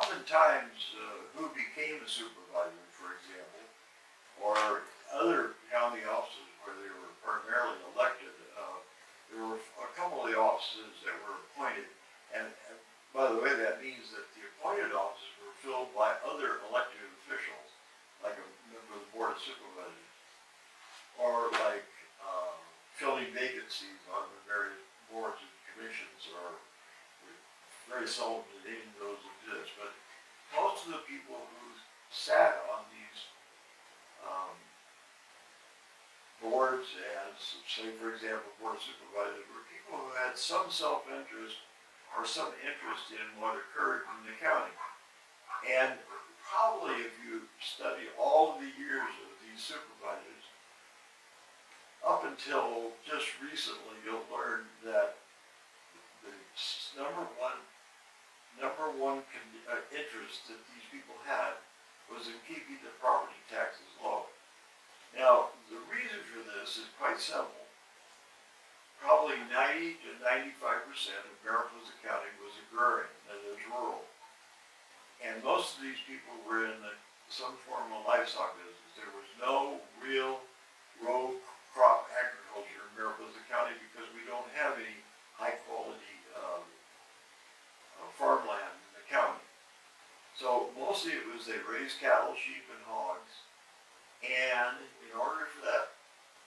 oftentimes, who became a supervisor, for example, or other county offices where they were primarily elected, there were a couple of the offices that were appointed, and by the way, that means that the appointed offices were filled by other elected officials, like a member of the Board of Supervisors, or like filling vacancies on the various boards and commissions, or very seldom did any of those exist, but most of the people who sat on these boards as, say, for example, Board of Supervisors, were people who had some self-interest or some interest in what occurred in the county. And probably if you study all of the years of these supervisors, up until just recently, you'll learn that the number one interest that these people had was in keeping the property taxes low. Now, the reason for this is quite simple. Probably 90 to 95% of Mariposa County was agrarian, that is rural. And most of these people were in some form of livestock business. There was no real row crop agriculture in Mariposa County because we don't have any high quality farmland in the county. So mostly it was they raised cattle, sheep, and hogs. And in order for that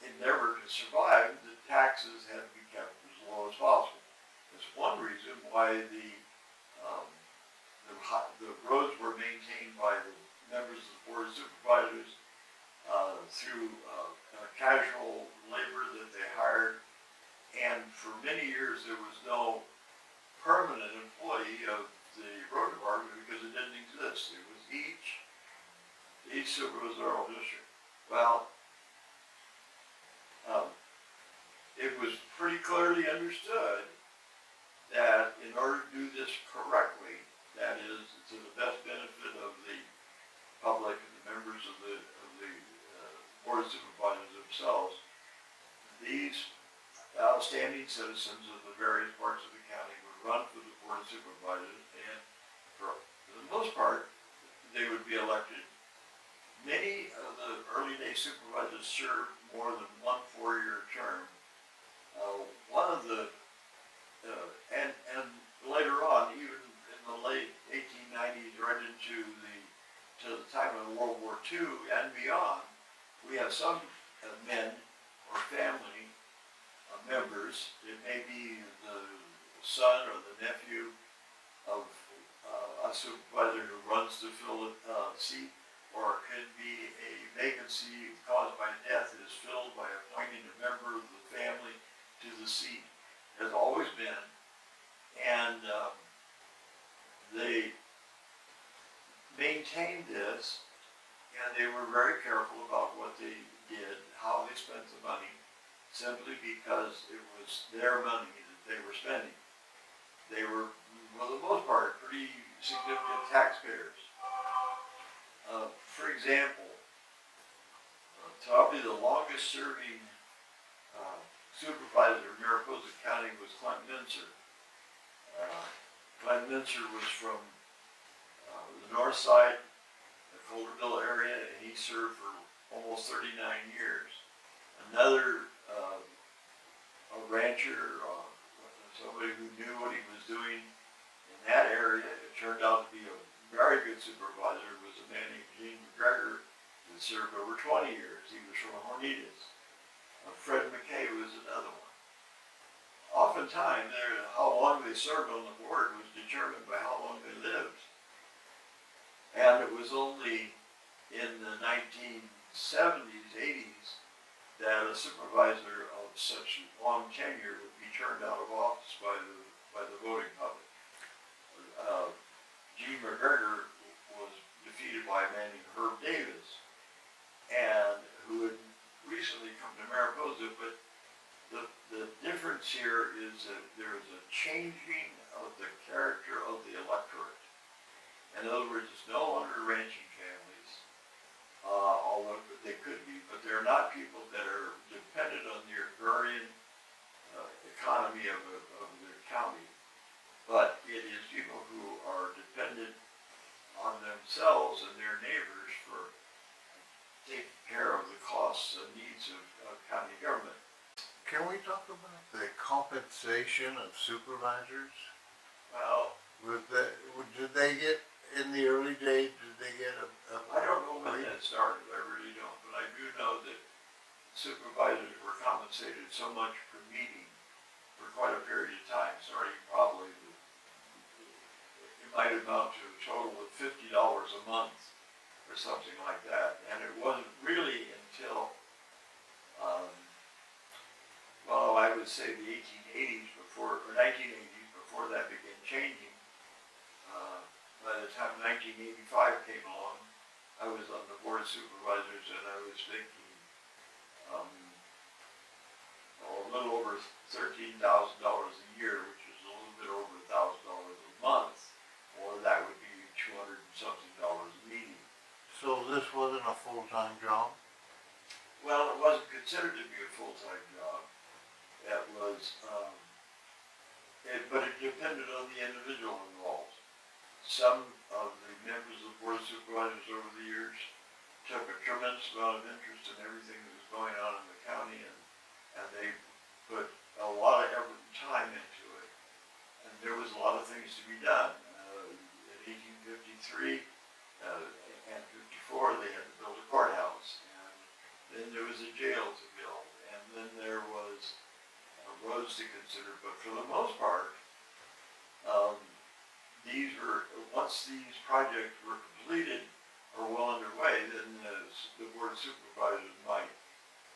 endeavor to survive, the taxes had to be kept as low as possible. That's one reason why the roads were maintained by the members of the Board of Supervisors through casual labor that they hired. And for many years there was no permanent employee of the road department because it didn't exist. It was each supervisorial district. Well, it was pretty clearly understood that in order to do this correctly, that is to the best benefit of the public and the members of the Board of Supervisors themselves, these outstanding citizens of the various parts of the county would run for the Board of Supervisors, and for the most part, they would be elected. Many of the early day supervisors served more than one 4-year term. One of the, and later on, even in the late 1890s, right into the time of World War II and beyond, we have some men or family members. It may be the son or the nephew of a supervisor who runs to fill a seat, or it could be a vacancy caused by death that is filled by appointing a member of the family to the seat. Has always been, and they maintained this, and they were very careful about what they did, how they spent the money, simply because it was their money that they were spending. They were, for the most part, pretty significant taxpayers. For example, probably the longest serving supervisor in Mariposa County was Clint Menser. Clint Menser was from the north side, the Colderville area, and he served for almost 39 years. Another a rancher, somebody who knew what he was doing in that area, it turned out to be a very good supervisor, was a man named McGregger that served over 20 years. He was from Hornitas. Fred McKay was another one. Oftentimes, how long they served on the board was determined by how long they lived. And it was only in the 1970s, 80s, that a supervisor of such long tenure would be turned out of office by the voting public. Gene McGregger was defeated by a man named Herb Davis, and who had recently come to Mariposa, but the difference here is that there is a changing of the character of the electorate. In other words, it's no longer ranching families, although they could be, but they're not people that are dependent on the agrarian economy of their county, but it is people who are dependent themselves and their neighbors for taking care of the costs and needs of county government. Can we talk about the compensation of supervisors? Well, Did they get, in the early days, did they get a I don't know when that started, I really don't, but I do know that supervisors were compensated so much per meeting for quite a period of time, starting probably, it might amount to a total of $50 a month or something like that. And it wasn't really until, well, I would say the 1880s or 1980s, before that began changing. By the time 1985 came along, I was on the board of supervisors and I was thinking, a little over $13,000 a year, which is a little bit over $1,000 a month, or that would be $200 and something a meeting. So this wasn't a full-time job? Well, it wasn't considered to be a full-time job. It was, but it depended on the individual involved. Some of the members of the board of supervisors over the years took a tremendous amount of interest in everything that was going on in the county, and they put a lot of effort and time into it. And there was a lot of things to be done. In 1853 and 54, they had to build a courthouse, and then there was a jail to build, and then there was roads to consider. But for the most part, once these projects were completed or well underway, then the board of supervisors might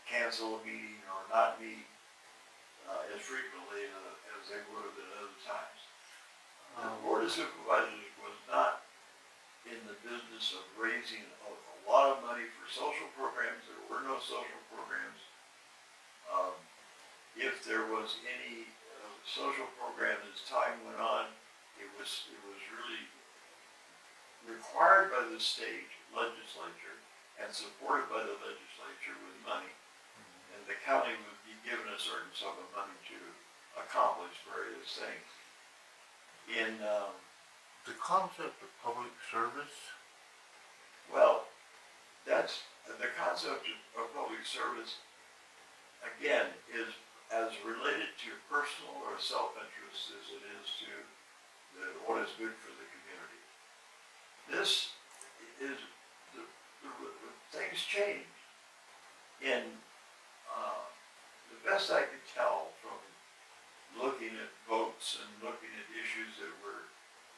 cancel a meeting or not meet as frequently as they would have at other times. The board of supervisors was not in the business of raising a lot of money for social programs. There were no social programs. If there was any social program as time went on, it was really required by the state legislature and supported by the legislature with money. And the county would be given a certain sum of money to accomplish various things. In The concept of public service? well, that's the concept of public service. Again, is as related to personal or self-interest as it is to what is good for the community. This is things change. In the best I could tell from looking at votes and looking at issues that were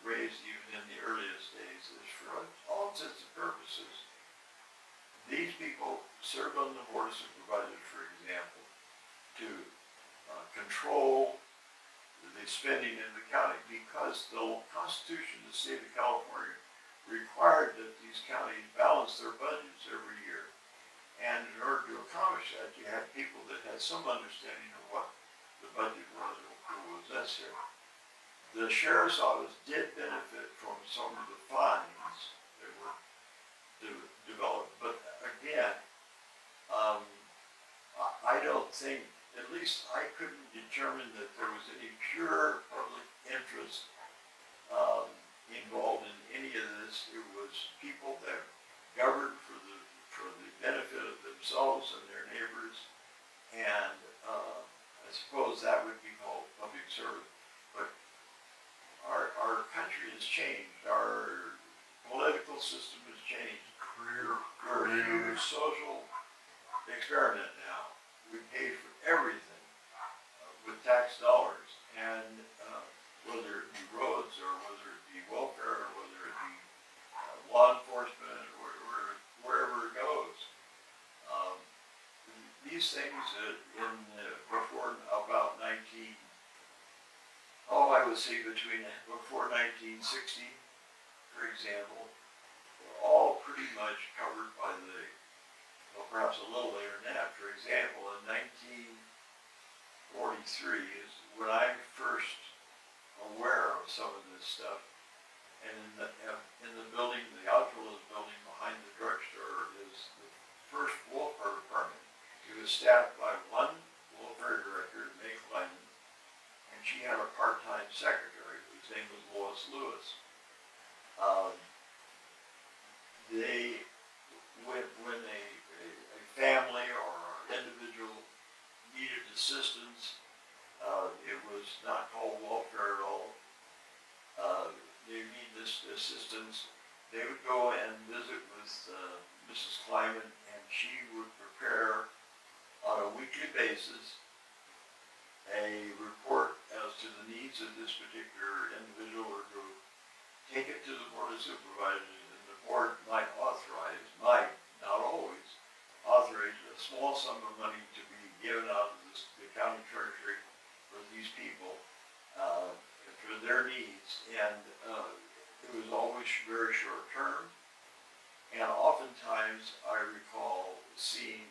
raised even in the earliest days, is for all intents and purposes, these people serve on the board of supervisors, for example, to control the spending in the county, because the Constitution of the state of California required that these counties balance their budgets every year. And in order to accomplish that, you had people that had some understanding of what the budget was and what was necessary. The sheriff's office did benefit from some of the fines that were developed, but again, I don't think, at least I couldn't determine that there was any pure public interest involved in any of this. It was people that governed for the benefit of themselves and their neighbors, and I suppose that would be called public service. But our country has changed. Our political system has changed. We're a huge social experiment now. We pay for everything with tax dollars, and whether it be roads or whether it be welfare or whether it be law enforcement or wherever it goes. These things before about I would say before 1960, for example, were all pretty much covered by perhaps a little later than that. For example, in 1943 is when I'm first aware of some of this stuff. And in the building, the Outfielder's building behind the drugstore, is the first welfare department. It was staffed by one welfare director, May Clinton, and she had a part-time secretary whose name was Lois Lewis. assistance. It was not called welfare at all. They need this assistance. They would go and visit with Mrs. Kleiman, and she would prepare on a weekly basis a report as to the needs of this particular individual or group, take it to the Board of Supervisors, and the board might, not always, authorize a small sum of money to be given out of the county treasury for these people, for their needs, and it was always very short term, and oftentimes I recall seeing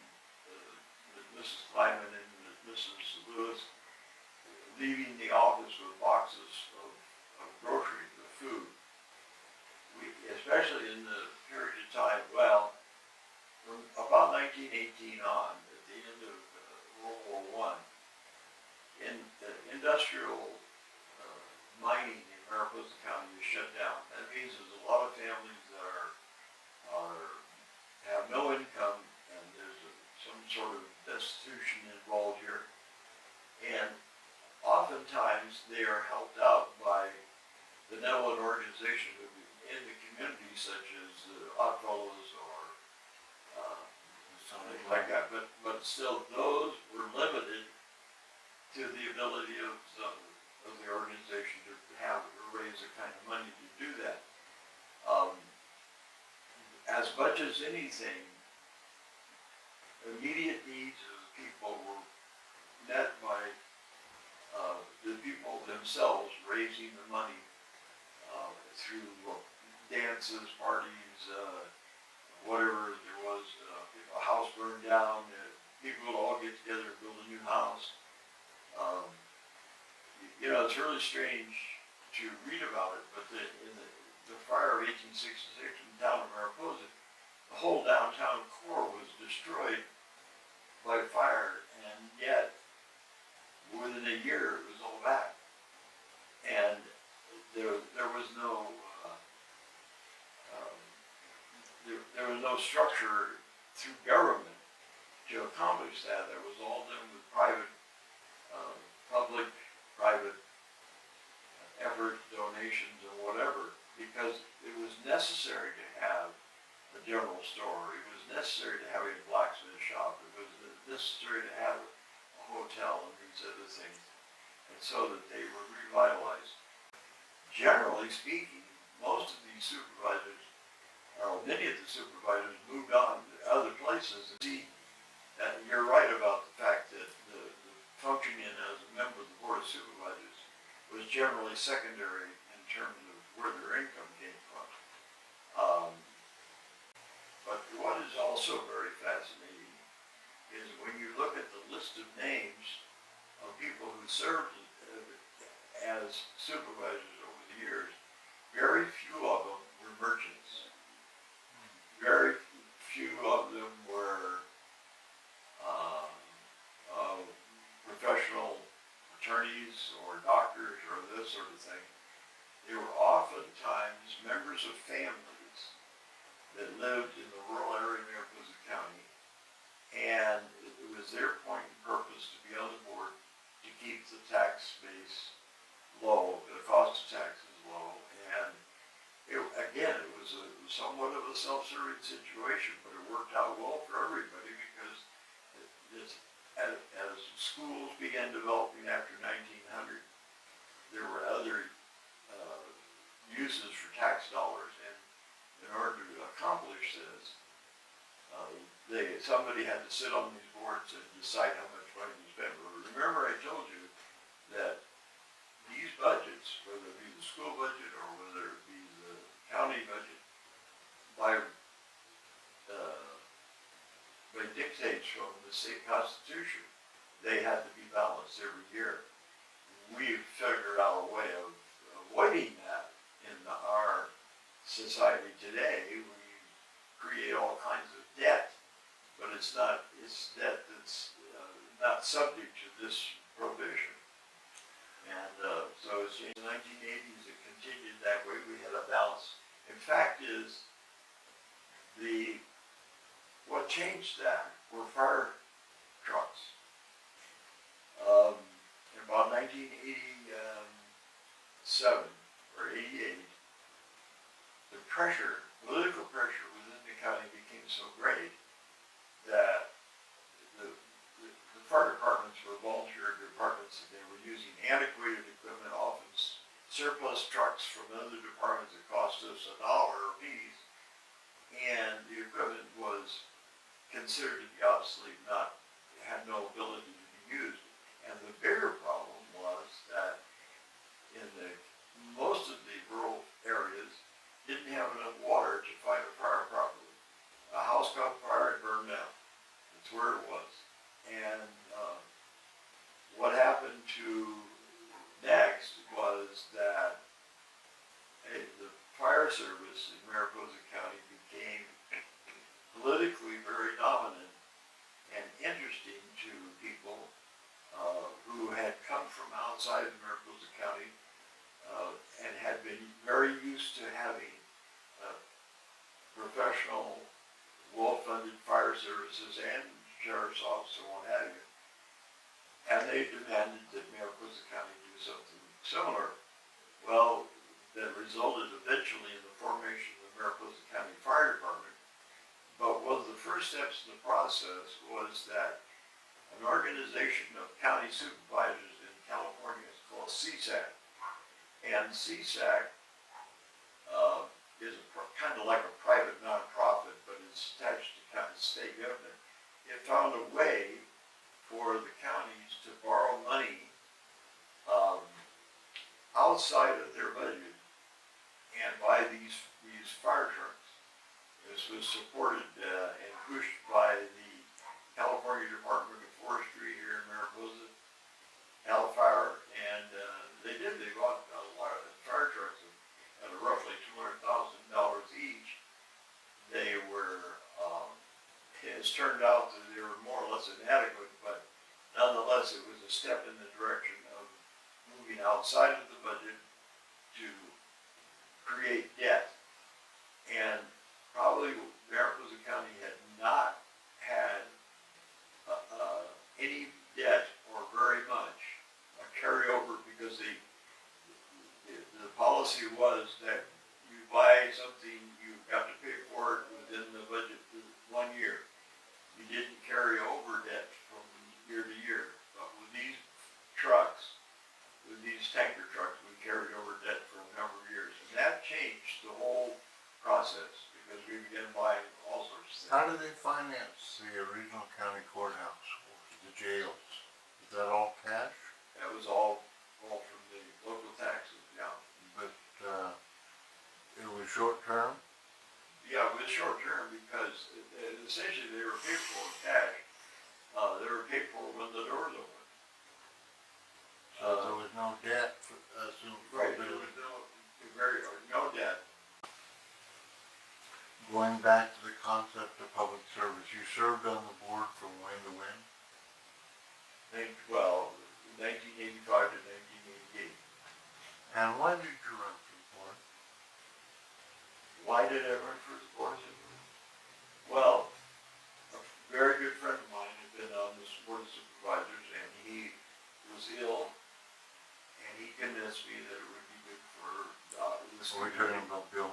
Mrs. Kleiman and Mrs. Lewis leaving the office with boxes of groceries, of food. We, especially in the period of time, well, from about 1918 on, at the end of World War I, in the industrial mining in Mariposa County is shut down. That means there's a lot of families that have no income, and there's some sort of destitution involved here. And oftentimes they are helped out by benevolent organizations in the community, such as Oddfellows or something like that. But still, those were limited to the ability of the organization to have or raise the kind of money to do that. As much as anything, immediate needs of people were met by the people themselves raising the money through dances, parties, whatever there was. If a house burned down, people would all get together and build a new house. It's really strange to read about it, but in the fire of 1866 in the town of Mariposa, the whole downtown core was destroyed by fire, and yet within a year it was all back. And there was no there was no structure through government to accomplish that. That was all done with public-private effort, donations, and whatever, because it was necessary to have a general store. It was necessary to have a blacksmith shop. It was necessary to have a hotel and these other things, and so that they were revitalized. Generally speaking, most of these supervisors, or many of the supervisors, moved on to other places. And see, you're right about the fact that the functioning as a member of the Board of Supervisors was generally secondary in terms of where their income came from. But what is also very fascinating is when you look at the list of names of people who served as supervisors over the years, very few of them were merchants. Very few of them were professional attorneys or doctors or this sort of thing. They were oftentimes members of families that lived in the rural area of Mariposa County, and it was their point and purpose to be on the board to keep the tax base low, the cost of taxes low, and it was somewhat of a self-serving situation, but it worked out well for everybody because as schools began developing after 1900, there were other uses for tax dollars, and in order to accomplish this, somebody had to sit on these boards and decide how much money to spend. Remember, I told you that these budgets, whether it be the school budget or whether it be the county budget, by dictates from the state constitution, they had to be balanced every year. We've figured out a way of avoiding that in our society today. We create all kinds of debt, but it's debt that's not subject to this provision. And so it's in the 1980s it continued that way. We had a balance. In fact, what changed that were fire trucks. 1987 or 88, the pressure, political pressure within the county became so great that the fire departments were volunteer departments, and they were using antiquated equipment, often surplus trucks from other departments that cost us $1 a piece, and the equipment was considered to be obsolete, had no ability to be used. And the bigger problem was that in most of the rural areas didn't have enough water to fight a fire properly. A house caught fire, it burned down. That's where it was. And what happened next was that the fire service in Mariposa County became politically very dominant and interesting to people who had come from outside of Mariposa County and had been very used to having professional, well-funded fire services and sheriff's office and what have you. And they demanded that Mariposa County do something similar. Well, that resulted eventually in the formation of the Mariposa County Fire Department. But one of the first steps in the process was that an organization of county supervisors in California is called CSAC. And CSAC is kind of like a private nonprofit, but it's attached to county state government. It found a way for the counties to borrow money outside of their budget and buy these fire trucks. This was supported and pushed by the California Department of Forestry here in Mariposa, Cal Fire, and they bought a lot of fire trucks at roughly $200,000 each. They were, it's turned out that they were more or less inadequate, but nonetheless it was a step in the direction of moving outside of the budget to create debt. And probably Mariposa County had not had any debt or very much a carryover, because the policy was that you buy something, you've got to pay for it within the budget for 1 year. You didn't carry over debt from year to year. But with these trucks, with these tanker trucks, we carried over debt for a number of years. And that changed the whole process, because we began buying all sorts of things. How do they finance the original county courthouse, the jails? Is that all cash? That was all from the local taxes, yeah. But it was short term? Yeah, it was short term because essentially they were paid for in cash. They were paid for when the doors opened. So there was no debt, assumed. Right, there was no debt. Going back to the concept of public service, you served on the board from when to when? 1985 to 1988. And why did you run for the board? Why did I run for the board? Well, a very good friend of mine had been on the board of supervisors, and he was ill, and he convinced me that it would be good for this Are we community. talking about Bill